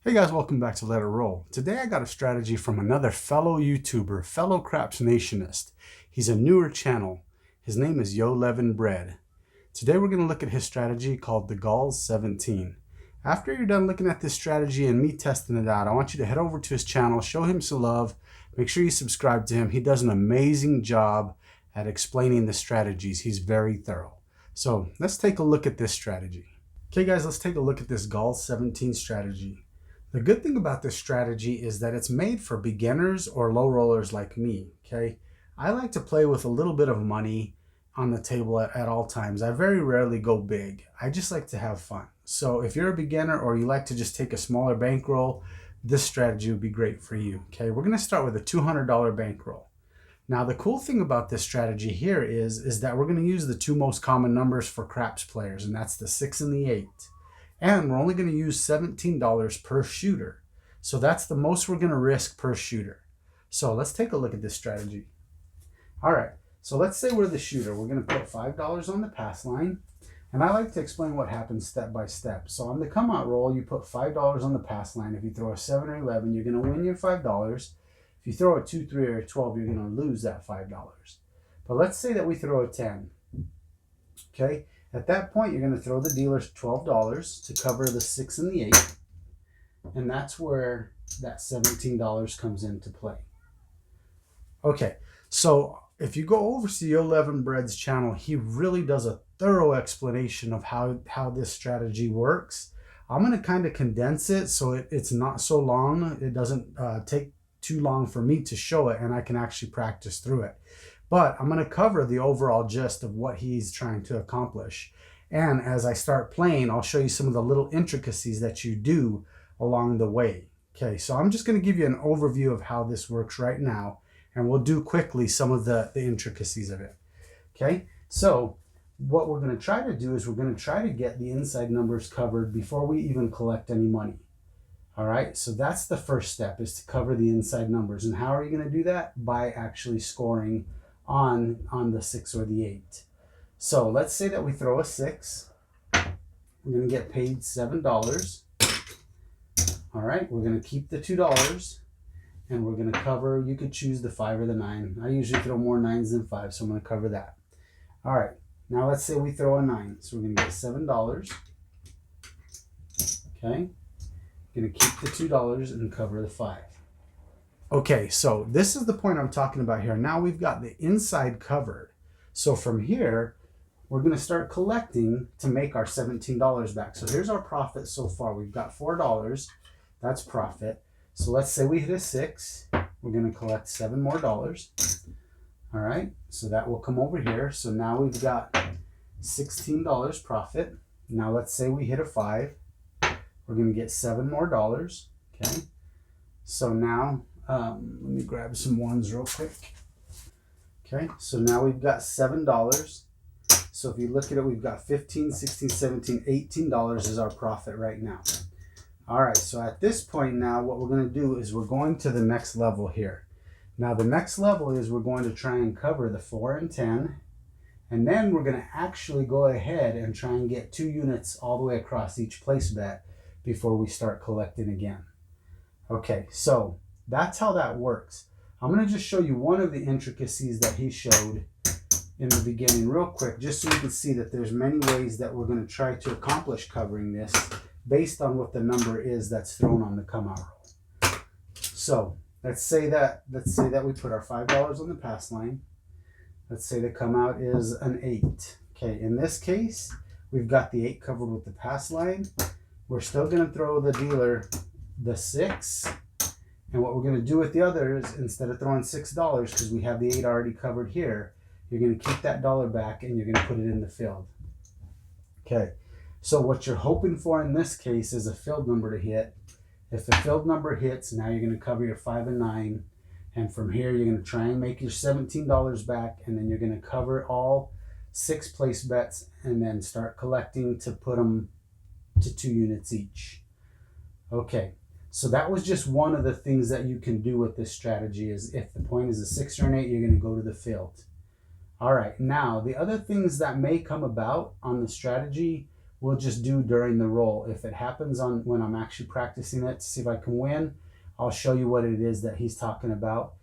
Hey guys, welcome back to Let It Roll. Today I got a strategy from another fellow YouTuber, fellow Craps Nationist. He's a newer channel. His name is Yo-Levened Bread. Today we're going to look at his strategy called the Golls 17. After you're done looking at this strategy and me testing it out, I want you to head over to his channel, show him some love, make sure you subscribe to him. He does an amazing job at explaining the strategies. He's very thorough. So let's take a look at this strategy. Okay guys, let's take a look at this Golls 17 strategy. The good thing about this strategy is that it's made for beginners or low rollers like me, okay? I like to play with a little bit of money on the table at all times. I very rarely go big. I just like to have fun. So if you're a beginner or you like to just take a smaller bankroll, this strategy would be great for you, okay? We're gonna start with a $200 bankroll. Now the cool thing about this strategy here is that we're gonna use the two most common numbers for craps players, and that's the 6 and the 8. And we're only going to use $17 per shooter. So that's the most we're going to risk per shooter. So let's take a look at this strategy. All right, so let's say we're the shooter. We're going to put $5 on the pass line. And I like to explain what happens step by step. So on the come out roll, you put $5 on the pass line. If you throw a 7 or 11, you're going to win your $5. If you throw a 2, 3, or a 12, you're going to lose that $5. But let's say that we throw a 10. Okay. At that point, you're going to throw the dealers $12 to cover the 6 and the 8. And that's where that $17 comes into play. Okay, so if you go over to Yo-Levened Bread's channel, he really does a thorough explanation of how this strategy works. I'm going to kind of condense it so it's not so long. It doesn't take too long for me to show it, and I can actually practice through it. But I'm going to cover the overall gist of what he's trying to accomplish. And as I start playing, I'll show you some of the little intricacies that you do along the way. Okay, so I'm just going to give you an overview of how this works right now, and we'll do quickly some of the intricacies of it. Okay, so what we're going to try to do is we're going to try to get the inside numbers covered before we even collect any money. All right, so that's the first step, is to cover the inside numbers. And how are you going to do that? By actually scoring on the 6 or the 8. So let's say that we throw a 6. We're going to get paid $7. All right, we're going to keep the $2, and we're going to cover, you could choose the 5 or the 9. I usually throw more 9s than 5, so I'm going to cover that. All right, now let's say we throw a 9. So we're going to get $7. Okay, going to keep the $2 and cover the 5. Okay, so this is the point I'm talking about here. Now we've got the inside covered. So from here, we're going to start collecting to make our $17 back. So here's our profit so far. We've got $4. That's profit. So let's say we hit a 6. We're going to collect $7 more. All right, so that will come over here. So now we've got $16 profit. Now let's say we hit a 5. We're going to get $7 more. Okay, so now let me grab some ones real quick. Okay, so now we've got $7. So if you look at it, we've got $15, $16, $17, $18 is our profit right now. All right, so at this point now, what we're going to do is we're going to the next level here. Now the next level is we're going to try and cover the 4 and 10. And then we're going to actually go ahead and try and get 2 units all the way across each place bet before we start collecting again. Okay, so that's how that works. I'm going to just show you one of the intricacies that he showed in the beginning real quick, just so you can see that there's many ways that we're going to try to accomplish covering this based on what the number is that's thrown on the come out roll. So let's say that we put our $5 on the pass line. Let's say the come out is an 8. Okay, in this case, we've got the 8 covered with the pass line. We're still going to throw the dealer the 6. And what we're going to do with the others, instead of throwing $6, because we have the 8 already covered here, you're going to keep that dollar back and you're going to put it in the field. Okay, so what you're hoping for in this case is a field number to hit. If the field number hits, now you're going to cover your 5 and 9. And from here, you're going to try and make your $17 back, and then you're going to cover all 6 place bets and then start collecting to put them to 2 units each. Okay. So that was just one of the things that you can do with this strategy, is if the point is a 6 or an 8, you're going to go to the field. All right, now the other things that may come about on the strategy we'll just do during the roll. If it happens on when I'm actually practicing it to see if I can win, I'll show you what it is that he's talking about.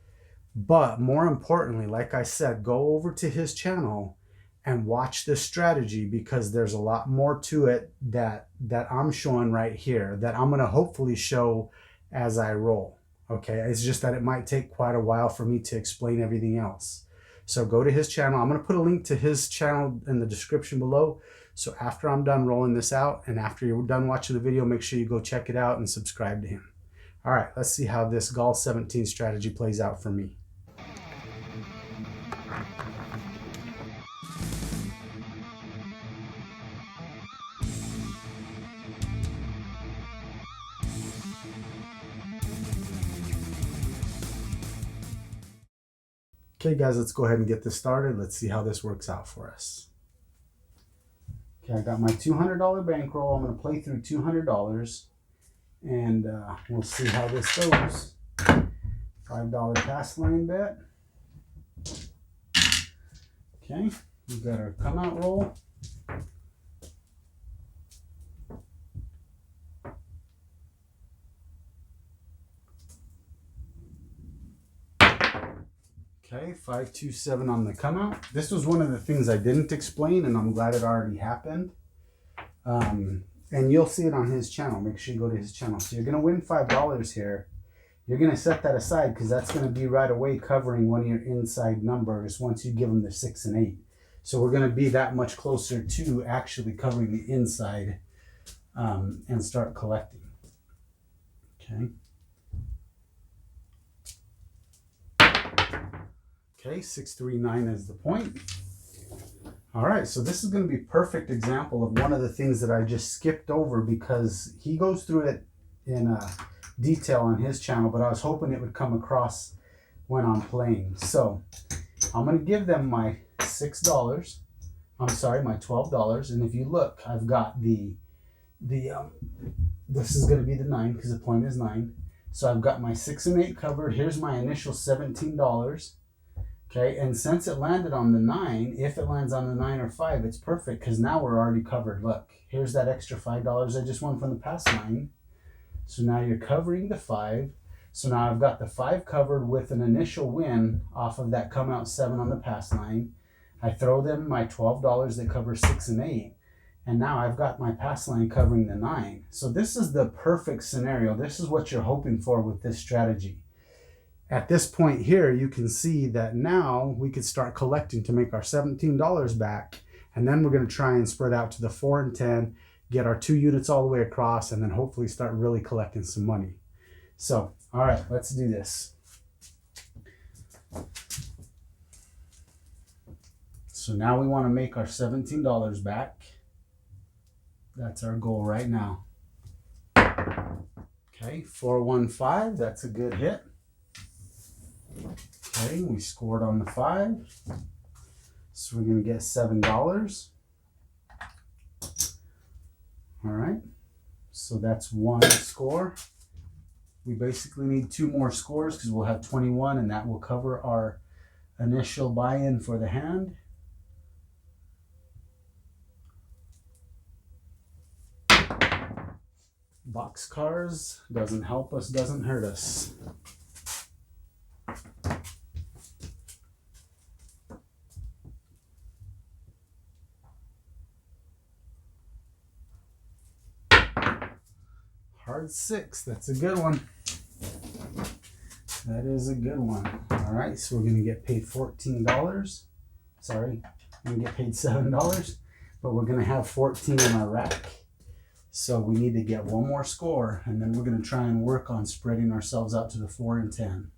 But more importantly, like I said, go over to his channel and watch this strategy, because there's a lot more to it that I'm showing right here that I'm going to hopefully show as I roll. Okay, it's just that it might take quite a while for me to explain everything else. So go to his channel. I'm going to put a link to his channel in the description below. So after I'm done rolling this out and after you're done watching the video, make sure you go check it out and subscribe to him. All right, let's see how this Golls 17 strategy plays out for me. Okay guys, let's go ahead and get this started. Let's see how this works out for us. Okay, I got my $200 bankroll. I'm going to play through $200 and we'll see how this goes. $5 pass line bet. Okay, we've got our come out roll. Okay, 527 on the come out. This was one of the things I didn't explain, and I'm glad it already happened. And you'll see it on his channel. Make sure you go to his channel. So you're going to win $5 here. You're going to set that aside because that's going to be right away covering one of your inside numbers once you give them the 6 and 8. So we're going to be that much closer to actually covering the inside and start collecting. Okay. Okay, 639 is the point. All right, so this is going to be a perfect example of one of the things that I just skipped over because he goes through it in detail on his channel, but I was hoping it would come across when I'm playing. So I'm going to give them my $6. I'm sorry, my $12. And if you look, I've got this is going to be the 9 because the point is 9. So I've got my 6 and 8 covered. Here's my initial $17. Okay, and since it landed on the 9, if it lands on the 9 or 5, it's perfect because now we're already covered. Look, here's that extra $5 I just won from the pass line. So now you're covering the 5. So now I've got the 5 covered with an initial win off of that come out 7 on the pass line. I throw them my $12 that covers 6 and 8. And now I've got my pass line covering the 9. So this is the perfect scenario. This is what you're hoping for with this strategy. At this point here, you can see that now we could start collecting to make our $17 back. And then we're going to try and spread out to the 4 and 10, get our 2 units all the way across, and then hopefully start really collecting some money. So, all right, let's do this. So now we want to make our $17 back. That's our goal right now. Okay, 415, that's a good hit. Okay, we scored on the 5. So we're going to get $7. All right, so that's 1 score. We basically need 2 more scores because we'll have 21 and that will cover our initial buy-in for the hand. Boxcars doesn't help us, doesn't hurt us. Hard 6, that's a good one. That is a good one. All right, so we're gonna get paid $14. Sorry, we're gonna get paid $7, but we're gonna have 14 in our rack. So we need to get 1 more score, and then we're gonna try and work on spreading ourselves out to the 4 and 10.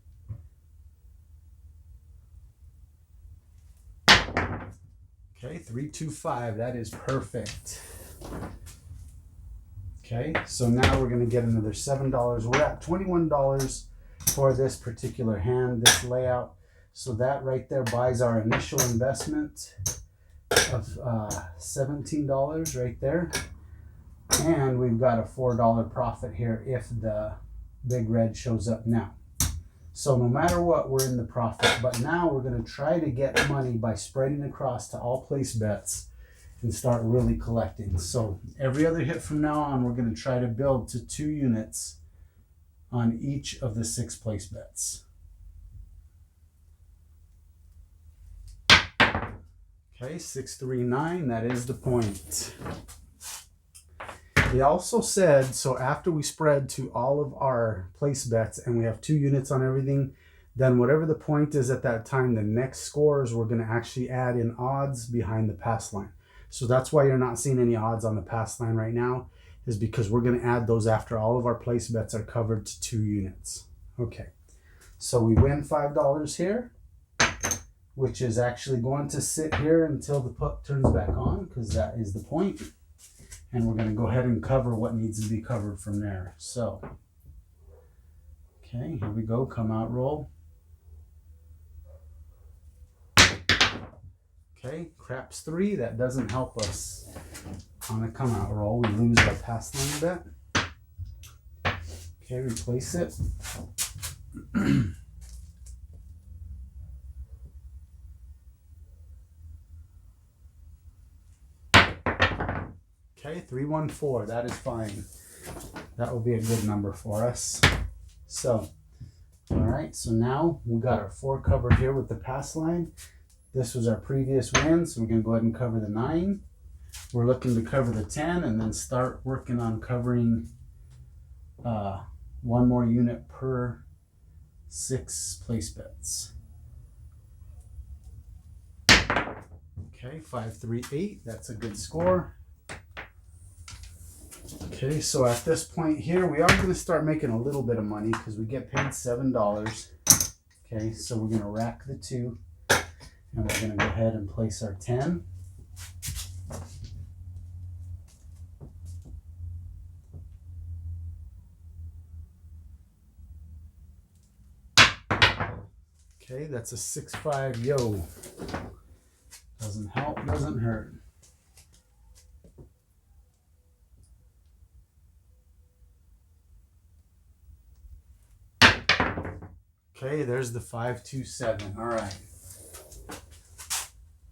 Okay, 325, that is perfect. Okay, so now we're going to get another $7. We're at $21 for this particular hand, this layout. So that right there buys our initial investment of $17 right there. And we've got a $4 profit here if the big red shows up now. So no matter what, we're in the profit. But now we're going to try to get money by spreading across to all place bets and start really collecting. So every other hit from now on, we're going to try to build to 2 units on each of the 6 place bets. Okay, 639, that is the point. He also said, so after we spread to all of our place bets and we have 2 units on everything, then whatever the point is at that time, the next scores, we're going to actually add in odds behind the pass line. So that's why you're not seeing any odds on the pass line right now, is because we're going to add those after all of our place bets are covered to 2 units. Okay, so we win $5 here, which is actually going to sit here until the puck turns back on, because that is the point. And we're going to go ahead and cover what needs to be covered from there. So, okay, here we go. Come out roll. Okay, craps 3. That doesn't help us on a come out roll. We lose our pass line bet. Okay, replace it. Okay, 314, that is fine. That will be a good number for us. So, all right, so now we got our 4 covered here with the pass line. This was our previous win, so we're going to go ahead and cover the 9. We're looking to cover the 10 and then start working on covering 1 more unit per 6 place bets. Okay, 538, that's a good score. Okay, so at this point here, we are going to start making a little bit of money because we get paid $7. Okay, so we're going to rack the 2 and we're going to go ahead and place our 10. Okay, that's a 6-5 yo. Doesn't help, doesn't hurt. Okay, there's the 527. All right.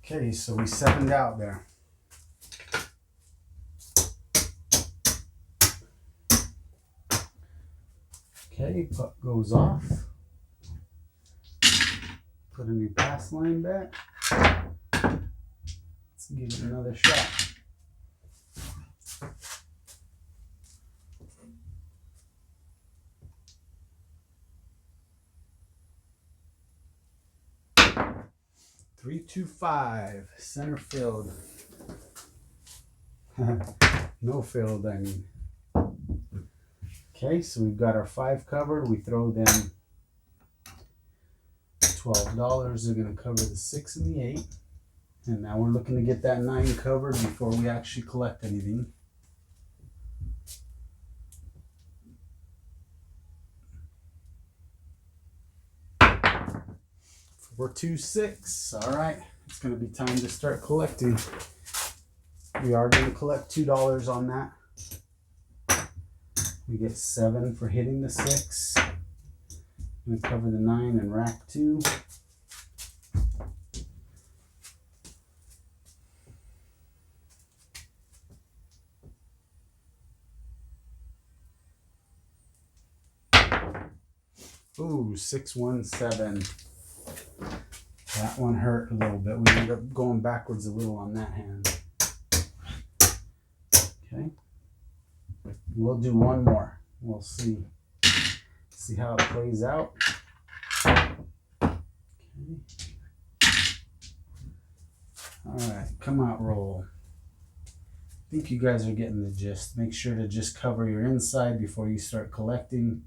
Okay, so we 7'd out there. Okay, puck goes off. Put a new pass line bet. Let's give it another shot. .325 center field. No field, I mean. Okay, so we've got our 5 covered. We throw them $12. They're going to cover the 6 and the 8. And now we're looking to get that 9 covered before we actually collect anything. 426. All right, it's going to be time to start collecting. We are going to collect $2 on that. We get 7 for hitting the 6. I'm going to cover the 9 and rack 2. Ooh, 617. That one hurt a little bit. We ended up going backwards a little on that hand. Okay. We'll do one more. We'll see how it plays out. Okay. All right, come out roll. I think you guys are getting the gist. Make sure to just cover your inside before you start collecting.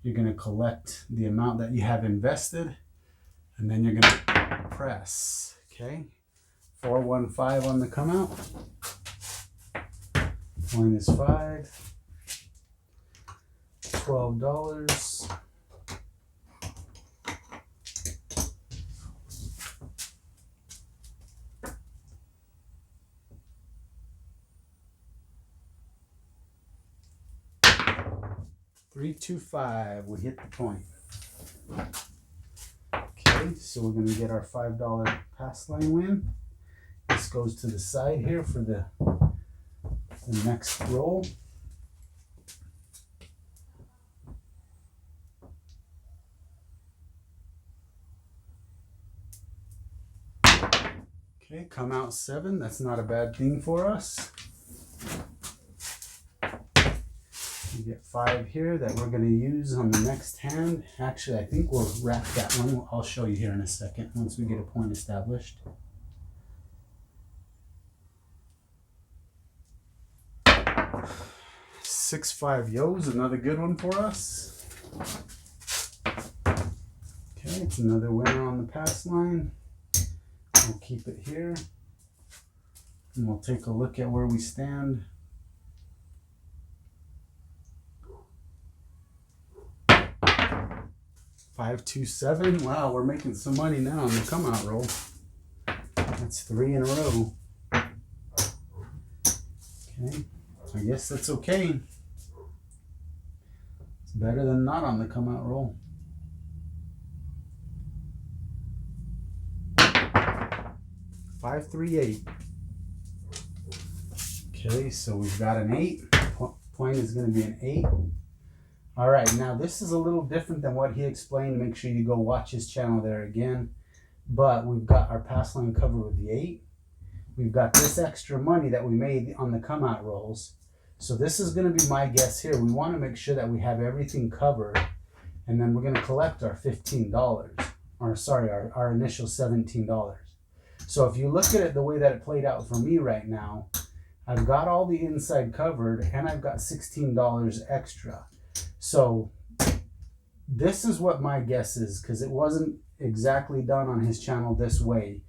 You're going to collect the amount that you have invested, and then you're going to press. Okay, 415 on the come out. Point is 5. $12. $325. We hit the point. Okay, so we're going to get our $5 pass line win. This goes to the side here for the next roll. Okay, come out 7. That's not a bad thing for us. We get 5 here that we're going to use on the next hand. Actually, I think we'll wrap that one. I'll show you here in a second once we get a point established. 6-5 Yo's, another good one for us. Okay, it's another winner on the pass line. We'll keep it here. And we'll take a look at where we stand. 5-2-7. Wow, we're making some money now on the come out roll. That's 3 in a row. Okay, I guess that's okay. It's better than not on the come out roll. 5-3-8. Okay, so we've got an 8. Point is going to be an 8. All right, now this is a little different than what he explained. Make sure you go watch his channel there again. But we've got our pass line covered with the 8. We've got this extra money that we made on the come out rolls. So this is going to be my guess here. We want to make sure that we have everything covered. And then we're going to collect our $15. Or sorry, our initial $17. So if you look at it the way that it played out for me right now, I've got all the inside covered and I've got $16 extra. So this is what my guess is, because it wasn't exactly done on his channel this way.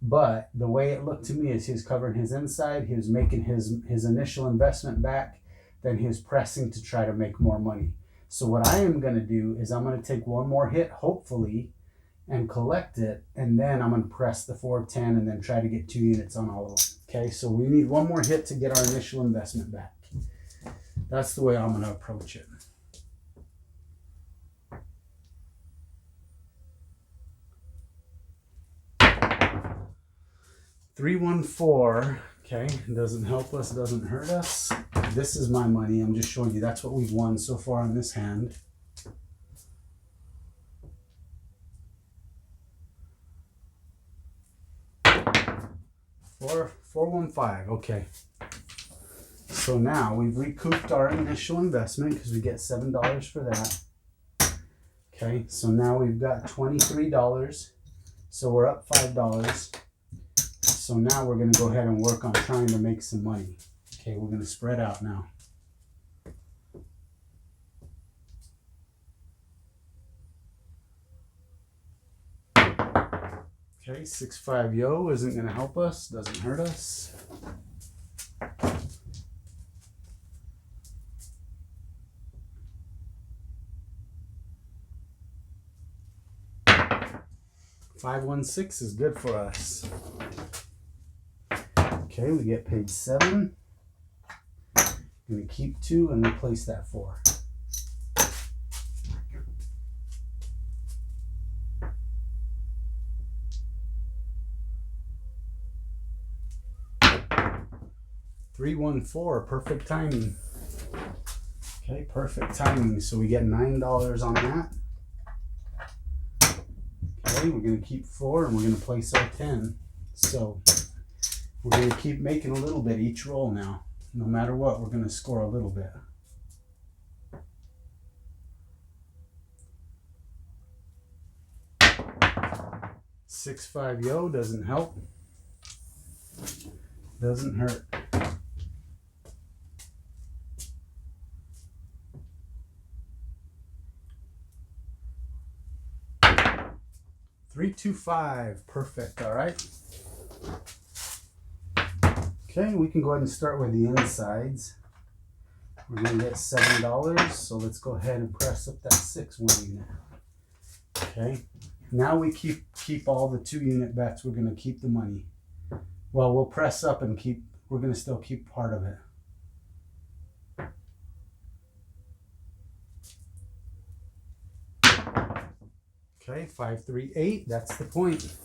But the way it looked to me is he was covering his inside, he was making his initial investment back, then he was pressing to try to make more money. So what I am going to do is I'm going to take one more hit, hopefully, and collect it, and then I'm going to press the 410 and then try to get 2 units on all of them. Okay, so we need one more hit to get our initial investment back. That's the way I'm going to approach it. $3-1-4. Okay, doesn't help us, doesn't hurt us. This is my money. I'm just showing you that's what we've won so far on this hand. $4-1-5. Okay. So now we've recouped our initial investment because we get $7 for that. Okay, so now we've got $23. So we're up $5. So now we're going to go ahead and work on trying to make some money. Okay, we're going to spread out now. Okay, 6-5 Yo isn't going to help us, doesn't hurt us. $5-1-6 is good for us. Okay, we get paid 7. Going to keep 2 and replace that 4. $3-1-4, perfect timing. Okay, perfect timing. So we get $9 on that. Okay, we're going to keep 4 and we're going to place our 10. So we're going to keep making a little bit each roll now. No matter what, we're going to score a little bit. $6-5 Yo doesn't help. Doesn't hurt. $3-2-5, perfect. All right. Okay, we can go ahead and start with the insides. We're going to get $7, so let's go ahead and press up that 6 unit. Okay, now we keep all the 2 unit bets. We're going to keep the money. Well, we'll press up and we're going to still keep part of it. Okay, 5-3-8, that's the point.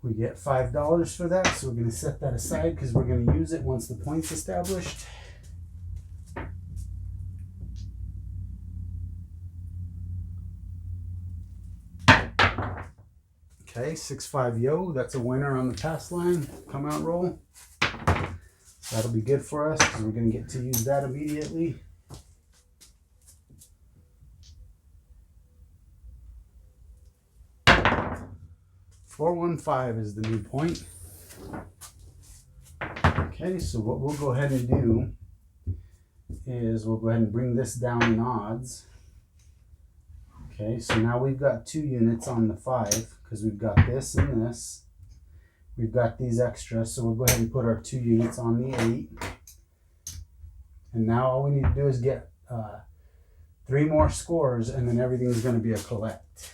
We get $5 for that, so we're going to set that aside because we're going to use it once the point's established. Okay, 6-5 yo, that's a winner on the pass line, come out roll. That'll be good for us because we're going to get to use that immediately. $4-1-5 is the new point. Okay, so what we'll go ahead and do is we'll go ahead and bring this down in odds. Okay, so now we've got 2 units on the 5 because we've got this and this. We've got these extras, so we'll go ahead and put our 2 units on the 8. And now all we need to do is get 3 more scores, and then everything's going to be a collect.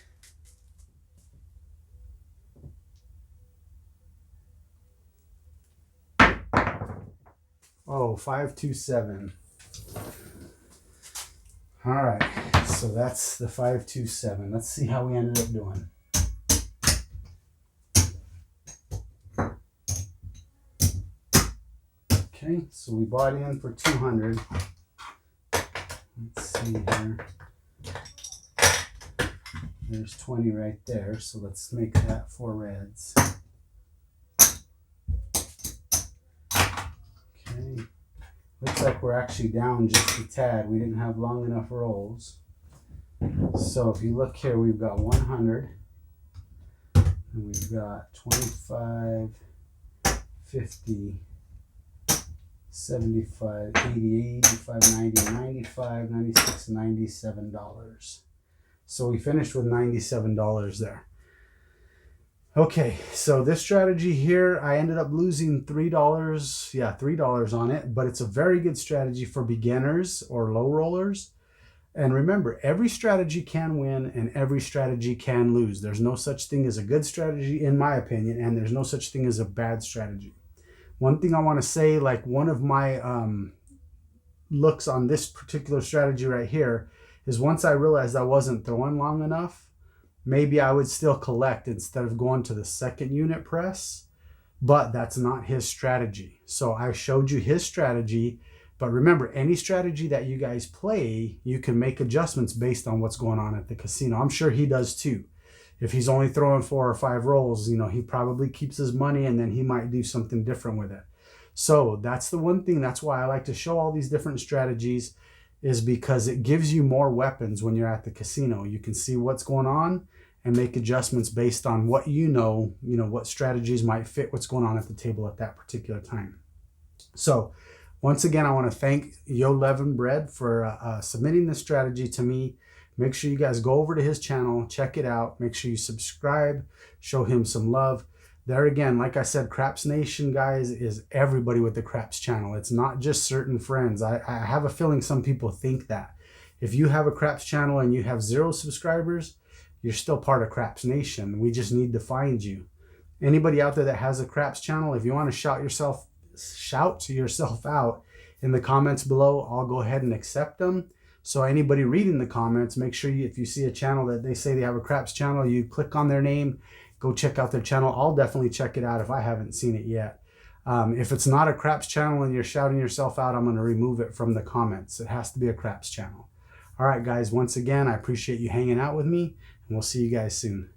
Oh, 5-2-7. All right, so that's the 5-2-7. Let's see how we ended up doing. Okay, so we bought in for 200. Let's see here. There's 20 right there, so let's make that 4 reds. Okay, looks like we're actually down just a tad. We didn't have long enough rolls. So if you look here, we've got 100, and we've got 25, 50, 75, 80, 85, 90, 95, 96, $97. So we finished with $97 there. Okay, so this strategy here, I ended up losing $3. Yeah, $3 on it, but it's a very good strategy for beginners or low rollers. And remember, every strategy can win and every strategy can lose. There's no such thing as a good strategy, in my opinion, and there's no such thing as a bad strategy. One thing I want to say, like one of my looks on this particular strategy right here is once I realized I wasn't throwing long enough, maybe I would still collect instead of going to the second unit press, but that's not his strategy. So I showed you his strategy, but remember, any strategy that you guys play, you can make adjustments based on what's going on at the casino. I'm sure he does too. If he's only throwing 4 or 5 rolls, you know, he probably keeps his money and then he might do something different with it. So that's the one thing, that's why I like to show all these different strategies, is because it gives you more weapons when you're at the casino. You can see what's going on and make adjustments based on what you know, what strategies might fit what's going on at the table at that particular time. So once again, I want to thank Yo-Levened Bread for submitting this strategy to me. Make sure you guys go over to his channel, check it out. Make sure you subscribe, show him some love. There again, like I said, Craps Nation, guys, is everybody with the Craps channel. It's not just certain friends. I have a feeling some people think that. If you have a Craps channel and you have 0 subscribers, you're still part of Craps Nation. We just need to find you. Anybody out there that has a Craps channel, if you want to shout yourself out in the comments below, I'll go ahead and accept them. So anybody reading the comments, make sure if you see a channel that they say they have a Craps channel, you click on their name, go check out their channel. I'll definitely check it out if I haven't seen it yet. If it's not a Craps channel and you're shouting yourself out, I'm going to remove it from the comments. It has to be a Craps channel. All right, guys, once again, I appreciate you hanging out with me, and we'll see you guys soon.